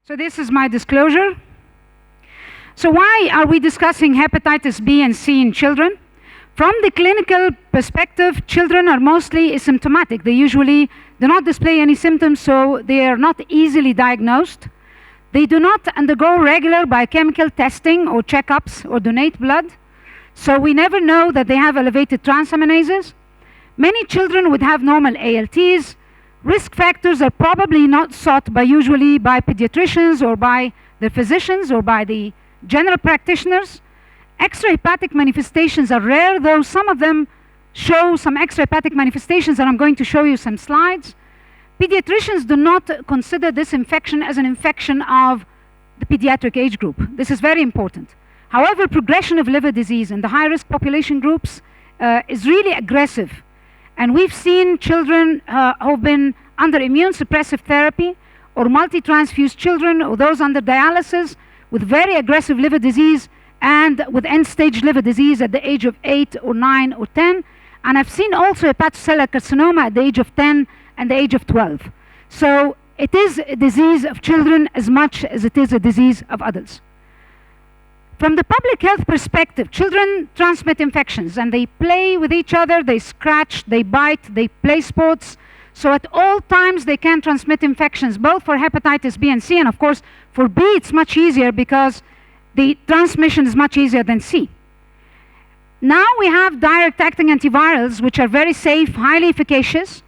So this is my disclosure. So why are we discussing hepatitis B and C in children? From the clinical perspective, children are mostly asymptomatic. They usually do not display any symptoms, so they are not easily diagnosed. They do not undergo regular biochemical testing or checkups or donate blood, so we never know that they have elevated transaminases. Many children would have normal ALTs. Risk factors are probably not sought usually by pediatricians or by their physicians or by the general practitioners. Extrahepatic manifestations are rare, though some of them show some extrahepatic manifestations, and I'm going to show you some slides. Pediatricians do not consider this infection as an infection of the pediatric age group. This is very important. However, progression of liver disease in the high-risk population groups is really aggressive. And we've seen children who've been under immune suppressive therapy, or multi-transfused children, or those under dialysis with very aggressive liver disease and with end-stage liver disease at the age of 8 or 9 or 10. And I've seen also hepatocellular carcinoma at the age of 10 and the age of 12. So it is a disease of children as much as it is a disease of adults. From the public health perspective, children transmit infections and they play with each other, they scratch, they bite, they play sports. So at all times they can transmit infections, both for hepatitis B and C, and of course for B it's much easier because the transmission is much easier than C. Now we have direct acting antivirals which are very safe, highly efficacious,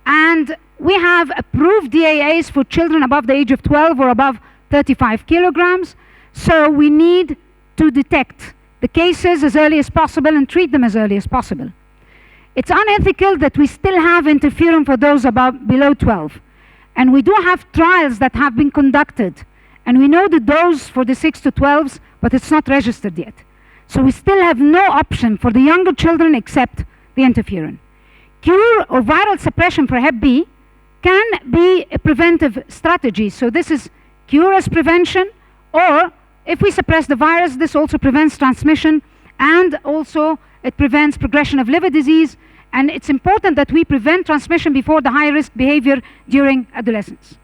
and we have approved DAAs for children above the age of 12 or above 35 kilograms. So we need to detect the cases as early as possible and treat them as early as possible. It's unethical that we still have interferon for those below 12. And we do have trials that have been conducted. And we know the dose for the 6 to 12s, but it's not registered yet. So we still have no option for the younger children except the interferon. Cure or viral suppression for Hep B can be a preventive strategy. So this is cure as prevention, or if we suppress the virus, this also prevents transmission, and also it prevents progression of liver disease. And it's important that we prevent transmission before the high-risk behavior during adolescence.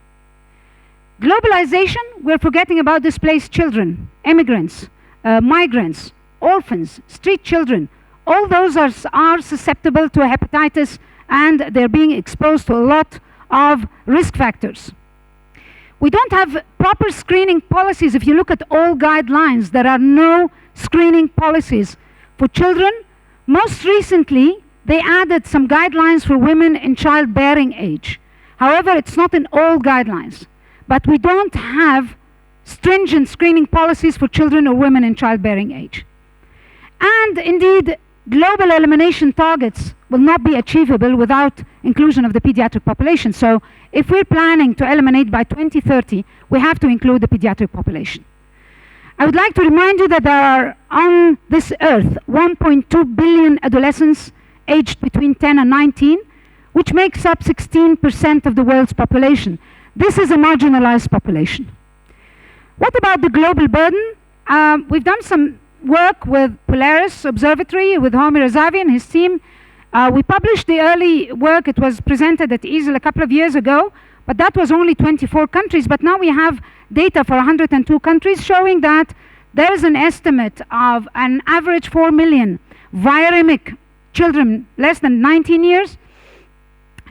Globalization, we're forgetting about displaced children, immigrants, migrants, orphans, street children. All those are susceptible to hepatitis, and they're being exposed to a lot of risk factors. We don't have proper screening policies. If you look at all guidelines, there are no screening policies for children. Most recently, they added some guidelines for women in childbearing age. However, it's not in all guidelines. But we don't have stringent screening policies for children or women in childbearing age. And indeed, global elimination targets will not be achievable without inclusion of the pediatric population. So if we're planning to eliminate by 2030, we have to include the pediatric population. I would like to remind you that there are on this earth 1.2 billion adolescents aged between 10 and 19, which makes up 16% of the world's population. This is a marginalized population. What about the global burden? We've done some work with Polaris Observatory, with Homi Razavi and his team. We published the early work. It was presented at EASL a couple of years ago, but that was only 24 countries. But now we have data for 102 countries showing that there is an estimate of an average 4 million viremic children less than 19 years,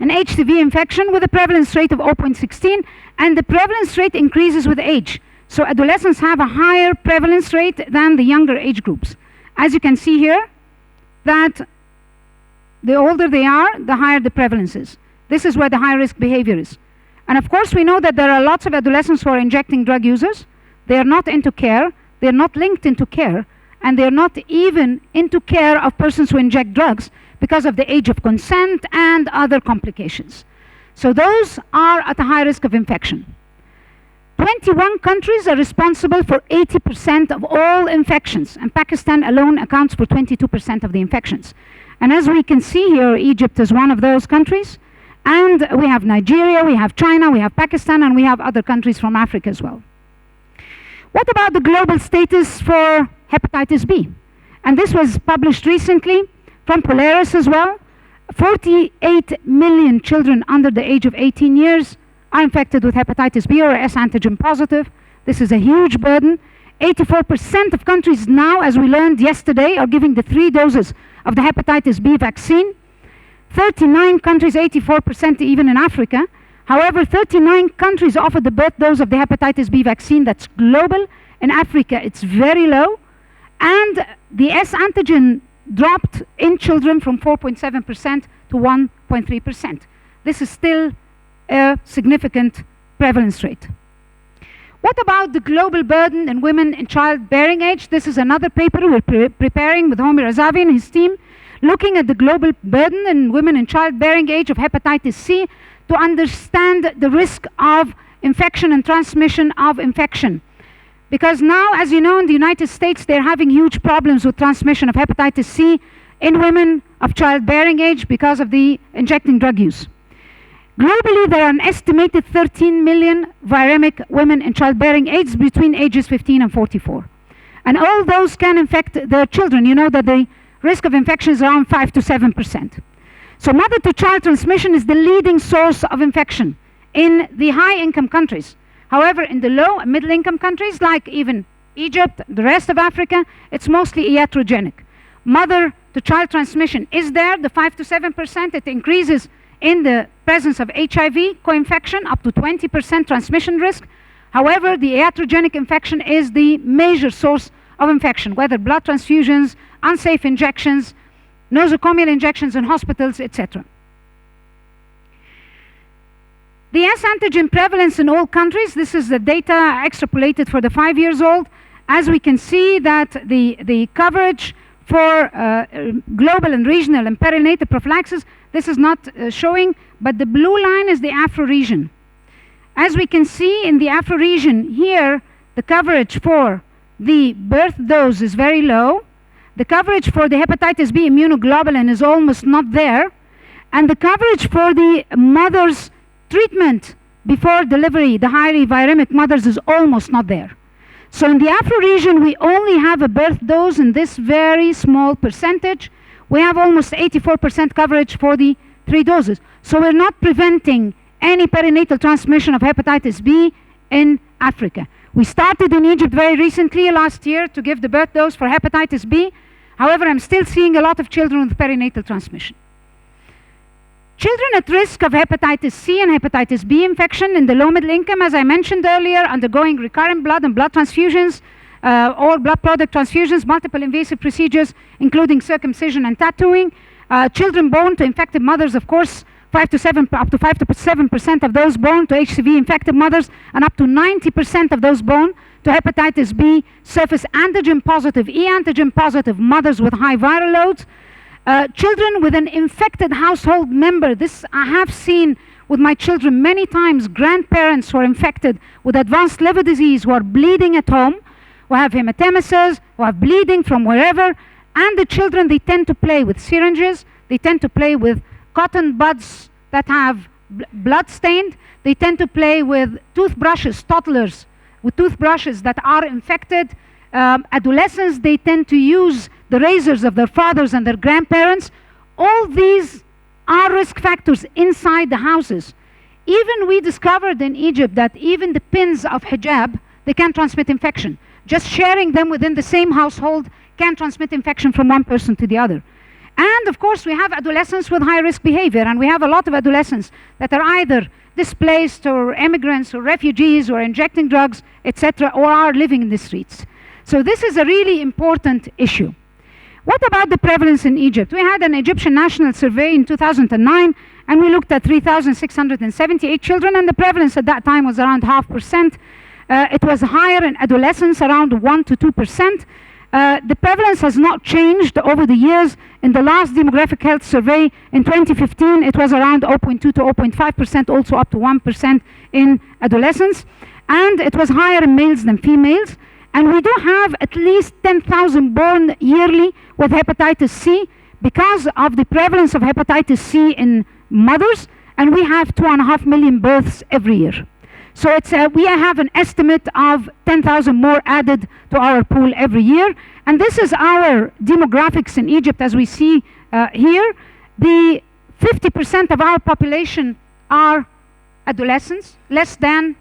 an HCV infection with a prevalence rate of 0.16, and the prevalence rate increases with age. So adolescents have a higher prevalence rate than the younger age groups. As you can see here, that the older they are, the higher the prevalence is. This is where the high-risk behavior is. And of course, we know that there are lots of adolescents who are injecting drug users. They are not into care. They are not linked into care. And they are not even into care of persons who inject drugs because of the age of consent and other complications. So those are at a high risk of infection. 21 countries are responsible for 80% of all infections, and Pakistan alone accounts for 22% of the infections. And as we can see here, Egypt is one of those countries, and we have Nigeria, we have China, we have Pakistan, and we have other countries from Africa as well. What about the global status for hepatitis B? And this was published recently from Polaris as well. 48 million children under the age of 18 years are infected with hepatitis B or S antigen positive. This is a huge burden. 84% of countries now, as we learned yesterday, are giving the 3 doses of the hepatitis B vaccine. 39 countries, 84% even in Africa. However, 39 countries offer the birth dose of the hepatitis B vaccine. That's global. In Africa, it's very low. And the S antigen dropped in children from 4.7% to 1.3%. This is still a significant prevalence rate. What about the global burden in women in childbearing age? This is another paper we're preparing with Homi Razavi and his team, looking at the global burden in women in childbearing age of hepatitis C to understand the risk of infection and transmission of infection. Because now, as you know, in the United States, they're having huge problems with transmission of hepatitis C in women of childbearing age because of the injecting drug use. Globally, there are an estimated 13 million viremic women in childbearing age between ages 15 and 44. And all those can infect their children. You know that the risk of infection is around 5 to 7%. So mother-to-child transmission is the leading source of infection in the high-income countries. However, in the low and middle-income countries, like even Egypt, the rest of Africa, it's mostly iatrogenic. Mother-to-child transmission is there, the 5 to 7%. It increases in the presence of HIV co-infection, up to 20% transmission risk. However, the iatrogenic infection is the major source of infection, whether blood transfusions, unsafe injections, nosocomial injections in hospitals, etc. The S antigen prevalence in all countries, this is the data extrapolated for the 5 years old. As we can see that the coverage for global and regional and perinatal prophylaxis, this is not showing, but the blue line is the Afro region. As we can see in the Afro region here, the coverage for the birth dose is very low. The coverage for the hepatitis B immunoglobulin is almost not there. And the coverage for the mother's treatment before delivery, the highly viremic mothers, is almost not there. So in the Afro region, we only have a birth dose in this very small percentage. We have almost 84% coverage for the 3 doses. So we're not preventing any perinatal transmission of hepatitis B in Africa. We started in Egypt very recently, last year, to give the birth dose for hepatitis B. However, I'm still seeing a lot of children with perinatal transmission. Children at risk of hepatitis C and hepatitis B infection in the low-middle income, as I mentioned earlier, undergoing recurrent blood and blood transfusions, or blood product transfusions, multiple invasive procedures, including circumcision and tattooing. Children born to infected mothers, of course, up to 5 to 7% of those born to HCV infected mothers, and up to 90% of those born to hepatitis B surface antigen positive, E antigen positive mothers with high viral loads. Children with an infected household member, this I have seen with my children many times, grandparents who are infected with advanced liver disease, who are bleeding at home, who have hematemesis, who have bleeding from wherever, and the children, they tend to play with syringes, they tend to play with cotton buds that have blood stained, they tend to play with toothbrushes, toddlers with toothbrushes that are infected. Adolescents, they tend to use the razors of their fathers and their grandparents. All these are risk factors inside the houses. Even we discovered in Egypt that even the pins of hijab, they can transmit infection. Just sharing them within the same household can transmit infection from one person to the other. And of course, we have adolescents with high-risk behavior, and we have a lot of adolescents that are either displaced or immigrants or refugees or injecting drugs, etc., or are living in the streets. So this is a really important issue. What about the prevalence in Egypt? We had an Egyptian national survey in 2009, and we looked at 3,678 children, and the prevalence at that time was around 0.5%. It was higher in adolescents, around 1 to 2%. The prevalence has not changed over the years. In the last demographic health survey in 2015, it was around 0.2 to 0.5%, also up to 1% in adolescents. And it was higher in males than females. And we do have at least 10,000 born yearly with hepatitis C because of the prevalence of hepatitis C in mothers, and we have 2.5 million births every year. So it's we have an estimate of 10,000 more added to our pool every year. And this is our demographics in Egypt as we see here. The 50% of our population are adolescents, less than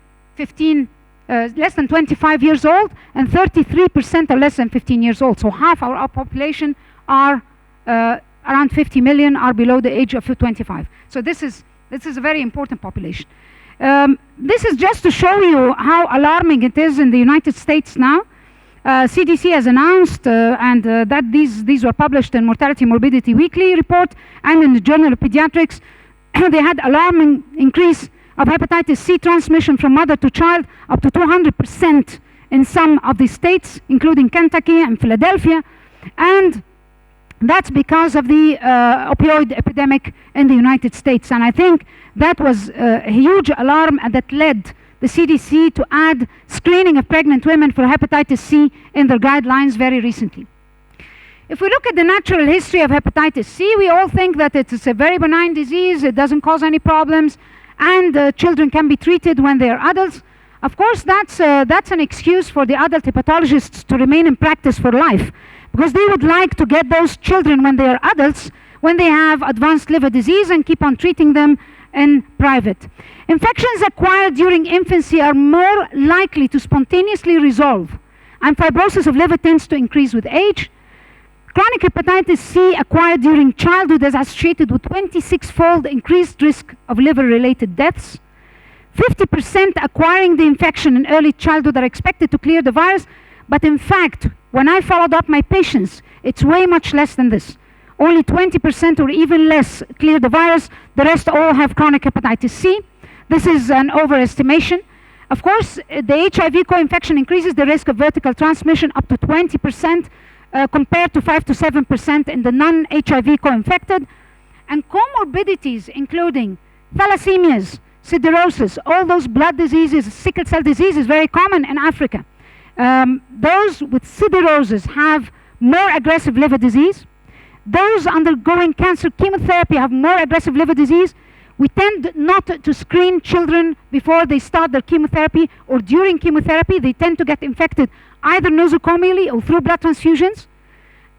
25 years old, and 33% are less than 15 years old. So half our population are around 50 million are below the age of 25. So this is a very important population. This is just to show you how alarming it is in the United States now. CDC has announced that these were published in Mortality Morbidity Weekly report and in the Journal of Pediatrics. They had alarming increase of hepatitis C transmission from mother to child up to 200% in some of the states, including Kentucky and Philadelphia, and that's because of the opioid epidemic in the United States. And I think that was a huge alarm, and that led the CDC to add screening of pregnant women for hepatitis C in their guidelines very recently. If we look at the natural history of hepatitis C, we all think that it's a very benign disease, it doesn't cause any problems, and children can be treated when they are adults. Of course, that's an excuse for the adult hepatologists to remain in practice for life, because they would like to get those children when they are adults, when they have advanced liver disease, and keep on treating them in private. Infections acquired during infancy are more likely to spontaneously resolve, and fibrosis of liver tends to increase with age. Chronic hepatitis C acquired during childhood is associated with 26-fold increased risk of liver-related deaths. 50% acquiring the infection in early childhood are expected to clear the virus, but in fact, when I followed up my patients, it's way much less than this. Only 20% or even less clear the virus. The rest all have chronic hepatitis C. This is an overestimation. Of course, the HIV co-infection increases the risk of vertical transmission up to 20%, compared to 5 to 7% in the non-HIV co-infected. And comorbidities, including thalassemias, siderosis, all those blood diseases, sickle cell disease is very common in Africa. Those with siderosis have more aggressive liver disease. Those undergoing cancer chemotherapy have more aggressive liver disease. We tend not to screen children before they start their chemotherapy or during chemotherapy. They tend to get infected either nosocomially or through blood transfusions.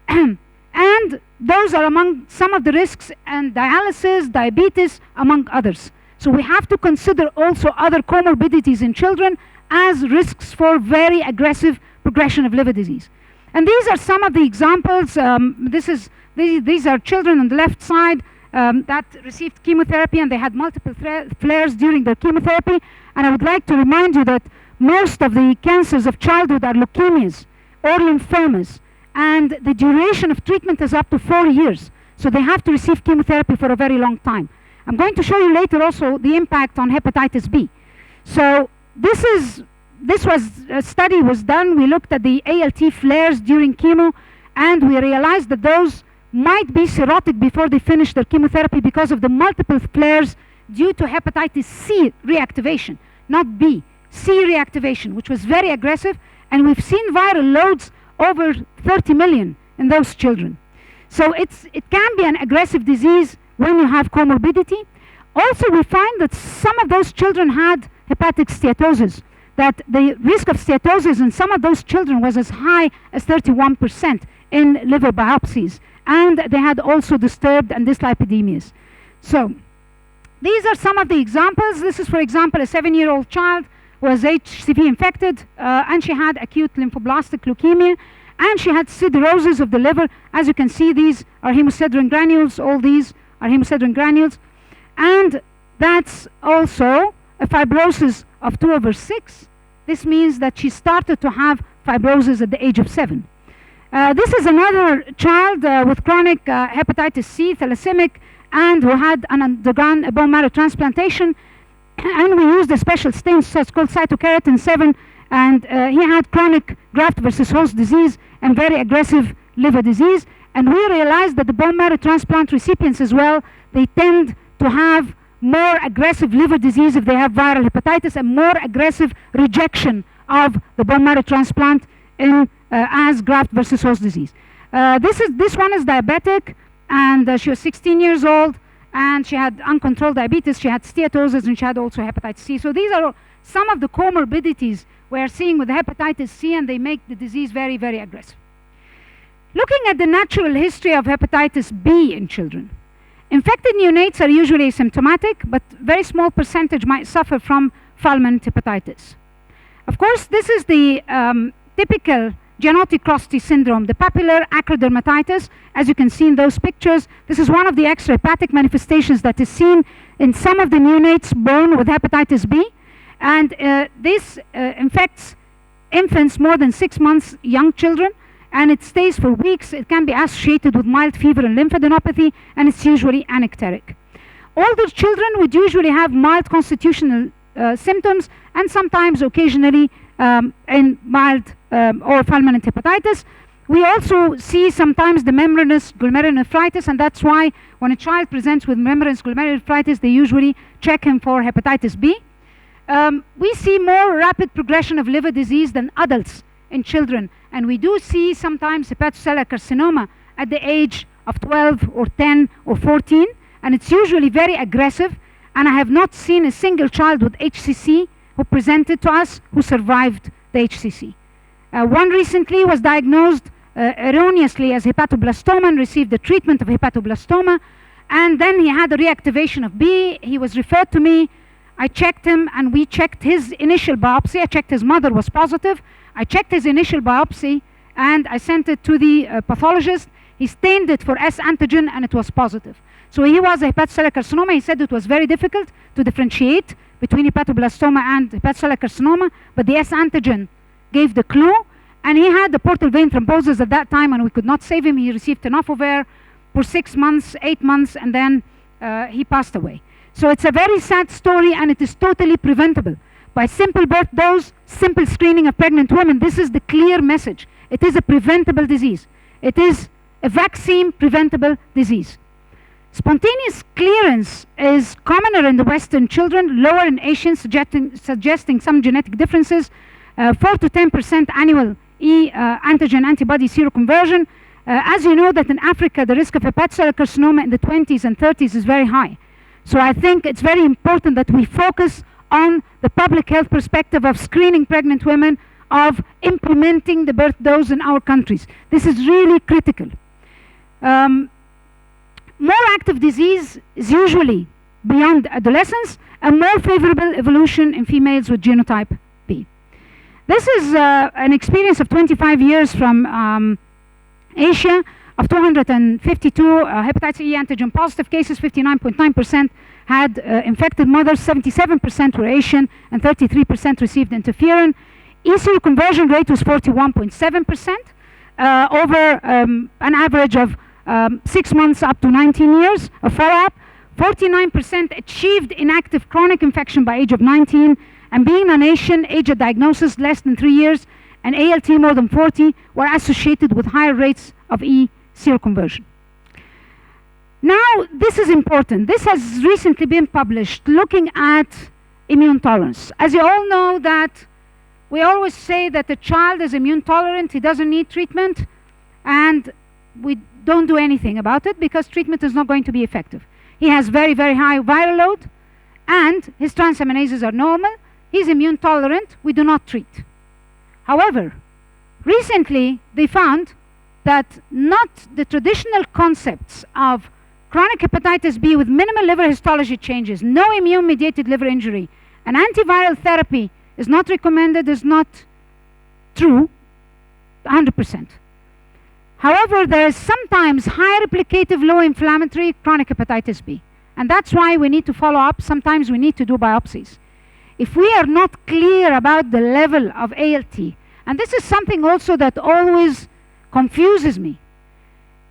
And those are among some of the risks, and dialysis, diabetes, among others. So we have to consider also other comorbidities in children as risks for very aggressive progression of liver disease. And these are some of the examples. These are children on the left side that received chemotherapy, and they had multiple flares during their chemotherapy. And I would like to remind you that most of the cancers of childhood are leukemias or lymphomas, and the duration of treatment is up to 4 years. So they have to receive chemotherapy for a very long time. I'm going to show you later also the impact on hepatitis B. So a study was done. We looked at the ALT flares during chemo, and we realized that those might be cirrhotic before they finish their chemotherapy because of the multiple flares due to hepatitis C reactivation, not B, C reactivation, which was very aggressive, and we've seen viral loads over 30 million in those children. So it can be an aggressive disease when you have comorbidity. Also, we find that some of those children had hepatic steatosis, that the risk of steatosis in some of those children was as high as 31% in liver biopsies, and they had also disturbed and dyslipidemias. So these are some of the examples. This is, for example, a 7-year-old child who was HCV infected, and she had acute lymphoblastic leukemia, and she had siderosis of the liver. As you can see, these are hemosiderin granules. All these are hemosiderin granules, and that's also a fibrosis of 2/6. This means that she started to have fibrosis at the age of 7. This is another child with chronic hepatitis C, thalassemic, and who had undergone a bone marrow transplantation. And we used a special stain, so it's called cytokeratin 7, and he had chronic graft versus host disease and very aggressive liver disease. And we realized that the bone marrow transplant recipients as well, they tend to have more aggressive liver disease if they have viral hepatitis, and more aggressive rejection of the bone marrow transplant in as graft versus host disease. This one is diabetic, and she was 16 years old, and she had uncontrolled diabetes, she had steatosis, and she had also hepatitis C. So these are some of the comorbidities we're seeing with hepatitis C, and they make the disease very, very aggressive. Looking at the natural history of hepatitis B in children. Infected neonates are usually asymptomatic, but very small percentage might suffer from fulminant hepatitis. Of course, this is the typical Gianotti-Crosty syndrome, the papillary acrodermatitis. As you can see in those pictures, this is one of the extrahepatic manifestations that is seen in some of the neonates born with hepatitis B. And this infects infants more than 6 months, young children, and it stays for weeks. It can be associated with mild fever and lymphadenopathy, and it's usually anicteric. Older children would usually have mild constitutional symptoms, and sometimes occasionally in mild or fulminant hepatitis. We also see sometimes the membranous glomerulonephritis, and that's why when a child presents with membranous glomerulonephritis, they usually check him for hepatitis B. We see more rapid progression of liver disease than adults in children, and we do see sometimes hepatocellular carcinoma at the age of 12 or 10 or 14, and it's usually very aggressive, and I have not seen a single child with HCC who presented to us who survived the HCC. One recently was diagnosed erroneously as hepatoblastoma and received the treatment of hepatoblastoma, and then he had a reactivation of B. He was referred to me. I checked him, and we checked his initial biopsy. I checked his mother was positive. I checked his initial biopsy, and I sent it to the pathologist. He stained it for S antigen, and it was positive. So he was a hepatocellular carcinoma. He said it was very difficult to differentiate between hepatoblastoma and hepatocellular carcinoma, but the S antigen gave the clue, and he had the portal vein thrombosis at that time, and we could not save him. He received tenofovir for 6 months, 8 months, and then he passed away. So it's a very sad story, and it is totally preventable. By simple birth dose, simple screening of pregnant women, this is the clear message. It is a preventable disease. It is a vaccine-preventable disease. Spontaneous clearance is commoner in the Western children, lower in Asians, suggesting some genetic differences, 4 to 10% annual antigen antibody seroconversion. As you know that in Africa, the risk of hepatocellular carcinoma in the 20s and 30s is very high. So I think it's very important that we focus on the public health perspective of screening pregnant women, of implementing the birth dose in our countries. This is really critical. More active disease is usually beyond adolescence, a more favorable evolution in females with genotype B. This is an experience of 25 years from Asia, of 252 hepatitis E antigen positive cases. 59.9% had infected mothers, 77% were Asian, and 33% received interferon. ECU conversion rate was 41.7% over an average of 6 months up to 19 years of follow-up. 49% achieved inactive chronic infection by age of 19, and being non-Asian, age of diagnosis less than 3 years, and ALT more than 40 were associated with higher rates of E seroconversion. Now, this is important. This has recently been published looking at immune tolerance. As you all know that we always say that the child is immune tolerant, he doesn't need treatment, and we don't do anything about it because treatment is not going to be effective. He has very, very high viral load, and his transaminases are normal. He's immune tolerant. We do not treat. However, recently they found that not the traditional concepts of chronic hepatitis B with minimal liver histology changes, no immune-mediated liver injury, and antiviral therapy is not recommended, is not true 100%. However, there is sometimes high replicative, low inflammatory chronic hepatitis B, and that's why we need to follow up. Sometimes we need to do biopsies. If we are not clear about the level of ALT, and this is something also that always confuses me.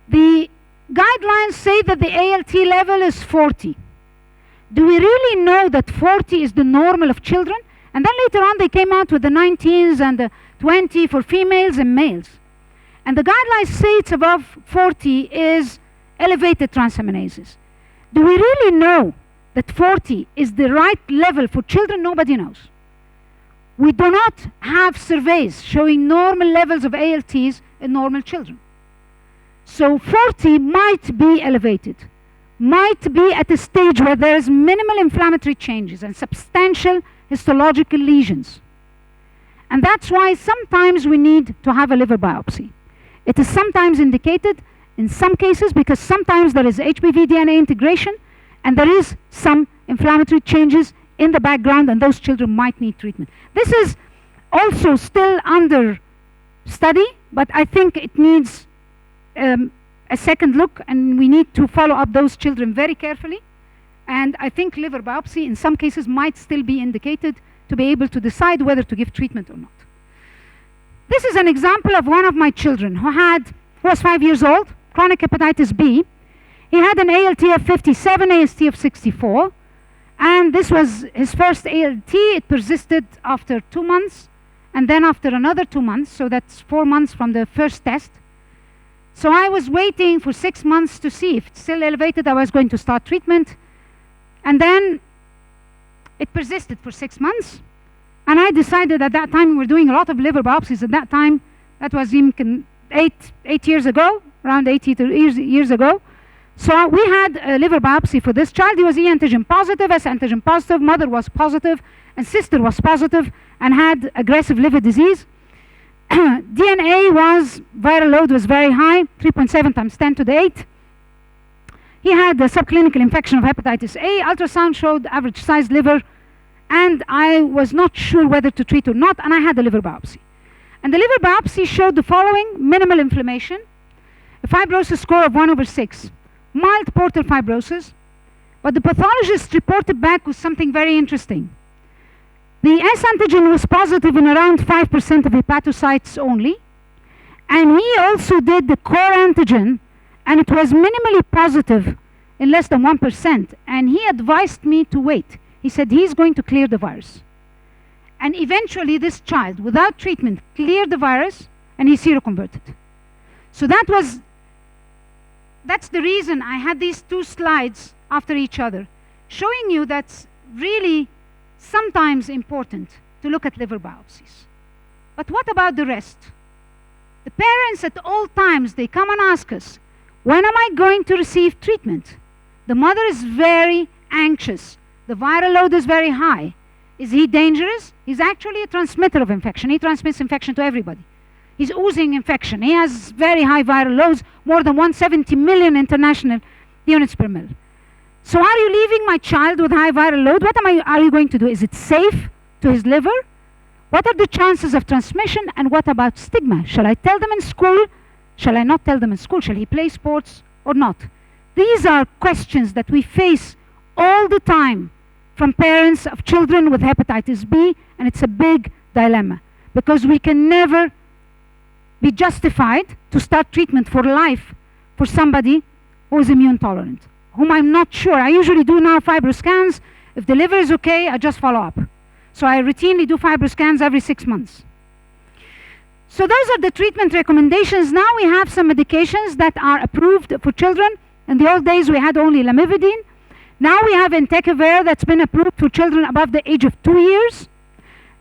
The guidelines say that the ALT level is 40. Do we really know that 40 is the normal of children? And then later on they came out with the 19s and the 20 for females and males. And the guidelines say it's above 40 is elevated transaminases. Do we really know that 40 is the right level for children? Nobody knows. We do not have surveys showing normal levels of ALTs in normal children. So 40 might be elevated, might be at a stage where there is minimal inflammatory changes and substantial histological lesions. And that's why sometimes we need to have a liver biopsy. It is sometimes indicated, in some cases because sometimes there is HBV DNA integration and there is some inflammatory changes in the background and those children might need treatment. This is also still under study, but I think it needs a second look and we need to follow up those children very carefully. And I think liver biopsy in some cases might still be indicated to be able to decide whether to give treatment or not. This is an example of one of my children who was 5 years old, chronic hepatitis B. He had an ALT of 57, AST of 64, and this was his first ALT. It persisted after 2 months, and then after another 2 months, so that's 4 months from the first test. So I was waiting for 6 months to see if it's still elevated. I was going to start treatment, and then it persisted for 6 months. And I decided at that time, we were doing a lot of liver biopsies at that time. That was eight years ago, around 8 years ago. So we had a liver biopsy for this child. He was E antigen positive, S antigen positive, mother was positive, and sister was positive and had aggressive liver disease. DNA viral load was very high, 3.7 times 10 to the 8. He had a subclinical infection of hepatitis A. Ultrasound showed average sized liver, and I was not sure whether to treat or not, and I had a liver biopsy. And the liver biopsy showed the following: minimal inflammation, a fibrosis score of 1/6, mild portal fibrosis, but the pathologist reported back with something very interesting. The S antigen was positive in around 5% of hepatocytes only, and he also did the core antigen, and it was minimally positive in less than 1%, and he advised me to wait. He said he's going to clear the virus. And eventually this child, without treatment, cleared the virus, and he seroconverted. So that's the reason I had these two slides after each other, showing you that's really sometimes important to look at liver biopsies. But what about the rest? The parents at all times, they come and ask us, when am I going to receive treatment? The mother is very anxious. The viral load is very high. Is he dangerous? He's actually a transmitter of infection. He transmits infection to everybody. He's oozing infection. He has very high viral loads, more than 170 million international units per mil. So are you leaving my child with high viral load? What are you going to do? Is it safe to his liver? What are the chances of transmission? And what about stigma? Shall I tell them in school? Shall I not tell them in school? Shall he play sports or not? These are questions that we face all the time from parents of children with hepatitis B, and it's a big dilemma because we can never be justified to start treatment for life for somebody who is immune tolerant, whom I'm not sure. I usually do now fibroscans. If the liver is okay, I just follow up. So I routinely do fibroscans every 6 months. So those are the treatment recommendations. Now we have some medications that are approved for children. In the old days, we had only lamivudine. Now we have entecavir that's been approved for children above the age of 2 years.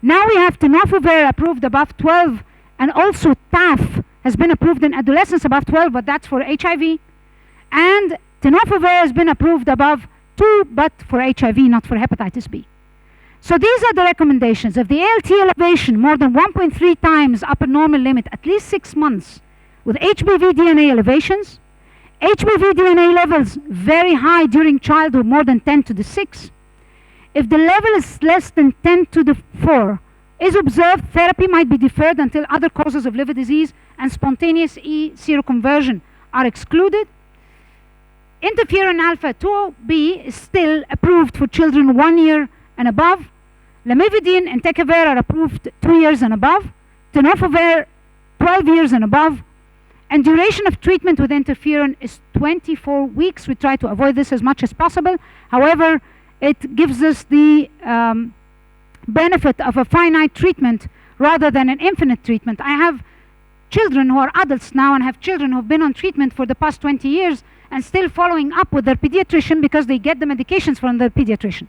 Now we have tenofovir approved above 12, and also TAF has been approved in adolescents above 12, but that's for HIV. And tenofovir has been approved above 2, but for HIV, not for hepatitis B. So these are the recommendations. If the ALT elevation more than 1.3 times upper normal limit at least 6 months with HBV DNA elevations, HBV DNA levels very high during childhood, more than 10 to the 6. If the level is less than 10 to the 4 is observed, therapy might be deferred until other causes of liver disease and spontaneous E seroconversion are excluded. Interferon alpha 2B is still approved for children 1 year and above. Lamivudine and entecavir are approved 2 years and above. Tenofovir 12 years and above. And duration of treatment with interferon is 24 weeks. We try to avoid this as much as possible. However, it gives us the benefit of a finite treatment rather than an infinite treatment. I have children who are adults now and have children who have been on treatment for the past 20 years and still following up with their pediatrician because they get the medications from their pediatrician.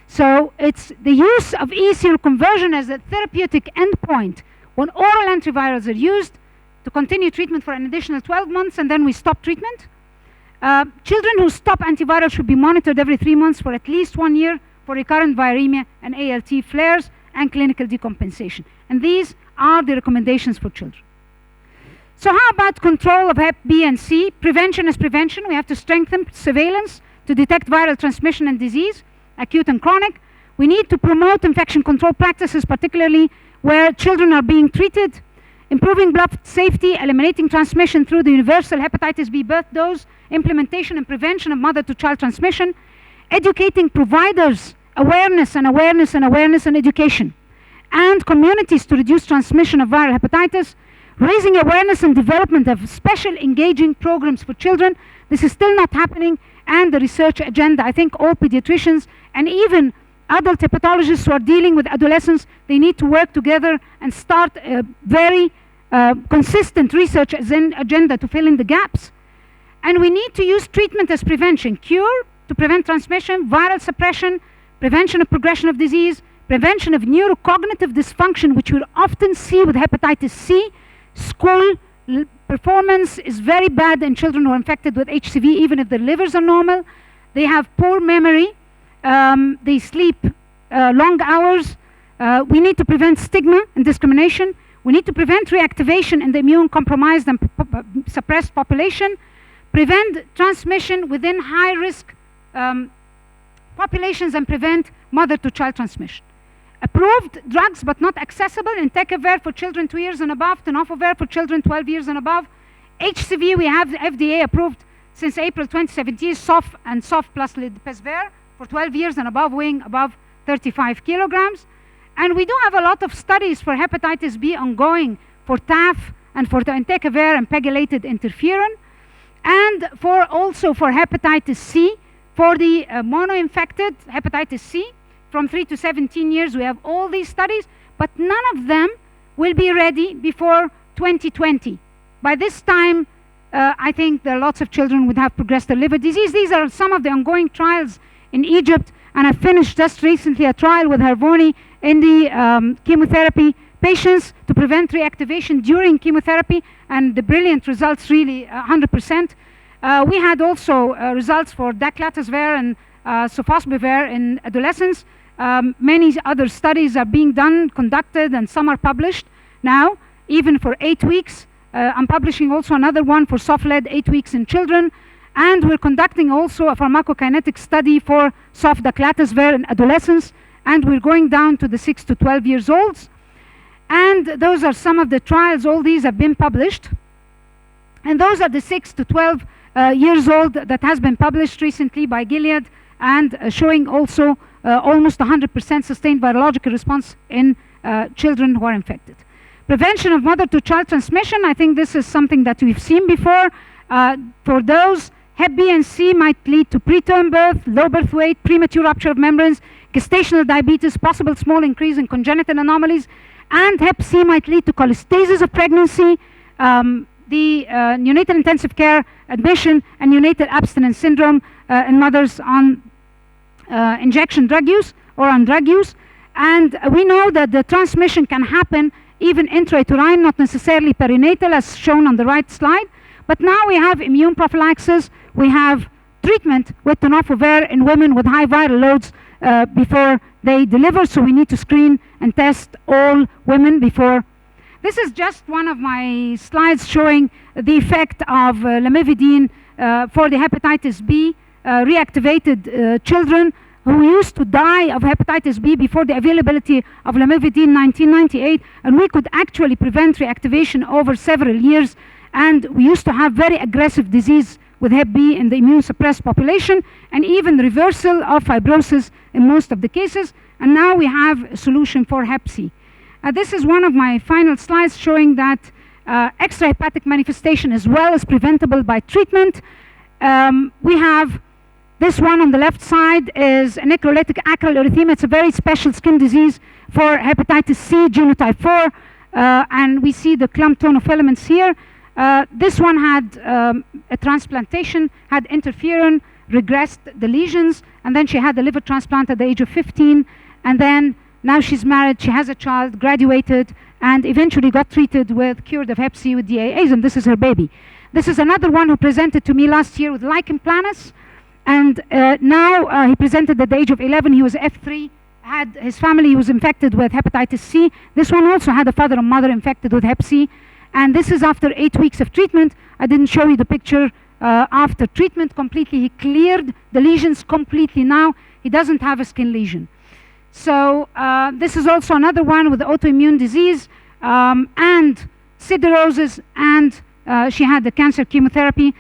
So it's the use of E seroconversion as a therapeutic endpoint when oral antivirals are used to continue treatment for an additional 12 months, and then we stop treatment. Children who stop antivirals should be monitored every 3 months for at least 1 year for recurrent viremia and ALT flares and clinical decompensation. And these are the recommendations for children. So how about control of Hep B and C? Prevention is prevention. We have to strengthen surveillance to detect viral transmission and disease, acute and chronic. We need to promote infection control practices, particularly where children are being treated, improving blood safety, eliminating transmission through the universal hepatitis B birth dose, implementation and prevention of mother-to-child transmission, educating providers, awareness and education, and communities to reduce transmission of viral hepatitis, raising awareness and development of special engaging programs for children. This is still not happening, and the research agenda. I think all pediatricians and even adult hepatologists who are dealing with adolescents, they need to work together and start a very consistent research agenda to fill in the gaps. And we need to use treatment as prevention, cure to prevent transmission, viral suppression, prevention of progression of disease, prevention of neurocognitive dysfunction, which we'll often see with hepatitis C. School performance is very bad in children who are infected with HCV, even if their livers are normal. They have poor memory. They sleep long hours. We need to prevent stigma and discrimination. We need to prevent reactivation in the immune-compromised and suppressed population, prevent transmission within high-risk populations, and prevent mother-to-child transmission. Approved drugs but not accessible: entecavir for children 2 years and above, tenofovir for children 12 years and above. HCV, we have the FDA approved since April 2017, SOF and SOF plus lidpesvir for 12 years and above, weighing above 35 kilograms. And we do have a lot of studies for hepatitis B ongoing for TAF and for the entecavir and pegylated interferon, and also for hepatitis C, for the mono-infected hepatitis C from 3 to 17 years. We have all these studies, but none of them will be ready before 2020. By this time, I think there are lots of children would have progressed to liver disease. These are some of the ongoing trials in Egypt, and I finished just recently a trial with Harvoni in the chemotherapy patients to prevent reactivation during chemotherapy, and the brilliant results, really 100%. We had also results for daclatasvir and sofosbuvir in adolescents. Many other studies are being done, conducted, and some are published now, even for 8 weeks. I'm publishing also another one for SOF-led 8 weeks in children, and we're conducting also a pharmacokinetic study for sof-daclatasvir in adolescents, and we're going down to the 6 to 12 years olds. And those are some of the trials. All these have been published, and those are the 6 to 12 years old that has been published recently by Gilead, and showing also almost 100% sustained virological response in children who are infected. Prevention of mother-to-child transmission, I think this is something that we've seen before. For those, Hep B and C might lead to preterm birth, low birth weight, premature rupture of membranes, gestational diabetes, possible small increase in congenital anomalies, and Hep C might lead to cholestasis of pregnancy, the neonatal intensive care admission, and neonatal abstinence syndrome in mothers on injection drug use or on drug use. And we know that the transmission can happen even intrauterine, not necessarily perinatal, as shown on the right slide. But now we have immune prophylaxis. We have treatment with tenofovir in women with high viral loads before they deliver, so we need to screen and test all women before. This is just one of my slides showing the effect of lamivudine for the hepatitis B reactivated children who used to die of hepatitis B before the availability of lamivudine in 1998, and we could actually prevent reactivation over several years, and we used to have very aggressive disease with Hep B in the immune-suppressed population, and even reversal of fibrosis in most of the cases, and now we have a solution for Hep C. This is one of my final slides showing that extrahepatic manifestation as well is preventable by treatment. We have this one on the left side is a necrolytic acral erythema. It's a very special skin disease for hepatitis C genotype 4, and we see the clump tone of filaments here. This one had a transplantation, had interferon, regressed the lesions, and then she had a liver transplant at the age of 15, and then now she's married, she has a child, graduated, and eventually got treated with cured of Hep C with DAAs, and this is her baby. This is another one who presented to me last year with lichen planus, and now he presented at the age of 11. He was F3, had his family was infected with hepatitis C. This one also had a father and mother infected with Hep C, and this is after 8 weeks of treatment. I didn't show you the picture after treatment completely. He cleared the lesions completely now. He doesn't have a skin lesion. So this is also another one with autoimmune disease and siderosis, and she had the cancer chemotherapy.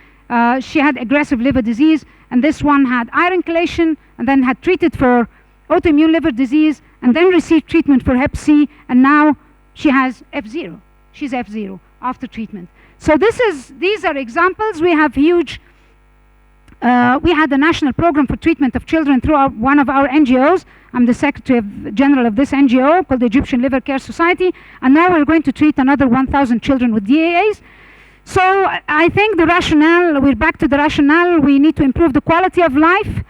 She had aggressive liver disease, and this one had iron chelation and then had treated for autoimmune liver disease and then received treatment for Hep C, and now she has F0. She's F0 after treatment. So these are examples. We have huge, we had a national program for treatment of children through one of our NGOs. I'm the Secretary General of this NGO called the Egyptian Liver Care Society, and now we're going to treat another 1,000 children with DAAs. So I think the rationale, we're back to the rationale, we need to improve the quality of life.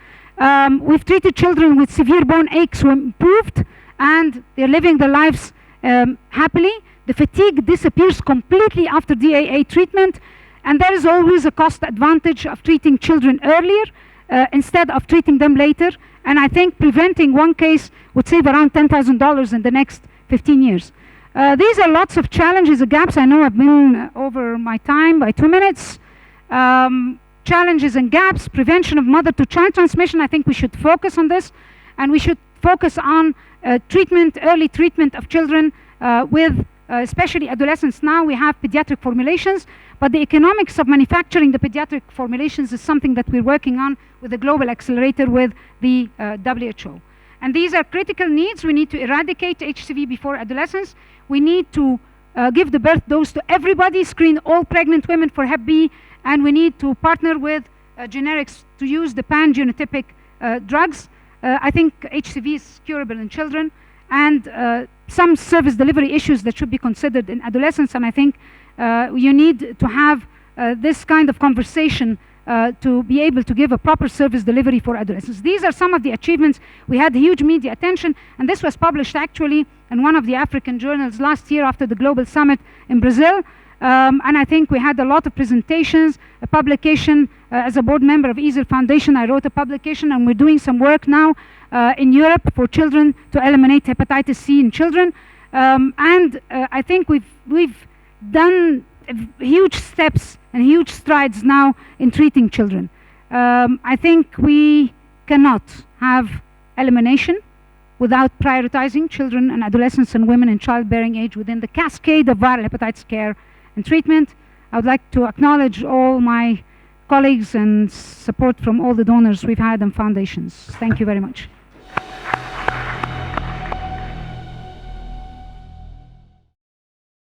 We've treated children with severe bone aches who improved, and they're living their lives happily. The fatigue disappears completely after DAA treatment, and there is always a cost advantage of treating children earlier instead of treating them later. And I think preventing one case would save around $10,000 in the next 15 years. These are lots of challenges and gaps. I know I've been over my time by 2 minutes. Challenges and gaps, prevention of mother-to-child transmission. I think we should focus on this, and we should focus on treatment, early treatment of children with especially adolescents. Now we have pediatric formulations, but the economics of manufacturing the pediatric formulations is something that we're working on with the global accelerator with the WHO. And these are critical needs. We need to eradicate HCV before adolescence. We need to give the birth dose to everybody, screen all pregnant women for Hep B, and we need to partner with generics to use the pan-genotypic drugs. I think HCV is curable in children, and some service delivery issues that should be considered in adolescents, and I think you need to have this kind of conversation to be able to give a proper service delivery for adolescents. These are some of the achievements. We had huge media attention, and this was published actually in one of the African journals last year after the Global Summit in Brazil. And I think we had a lot of presentations, a publication. As a board member of EASL Foundation, I wrote a publication, and we're doing some work now in Europe for children to eliminate hepatitis C in children. And I think we've done huge steps and huge strides now in treating children. I think we cannot have elimination without prioritizing children and adolescents and women in childbearing age within the cascade of viral hepatitis care and treatment. I would like to acknowledge all my colleagues and support from all the donors we've had and foundations. Thank you very much.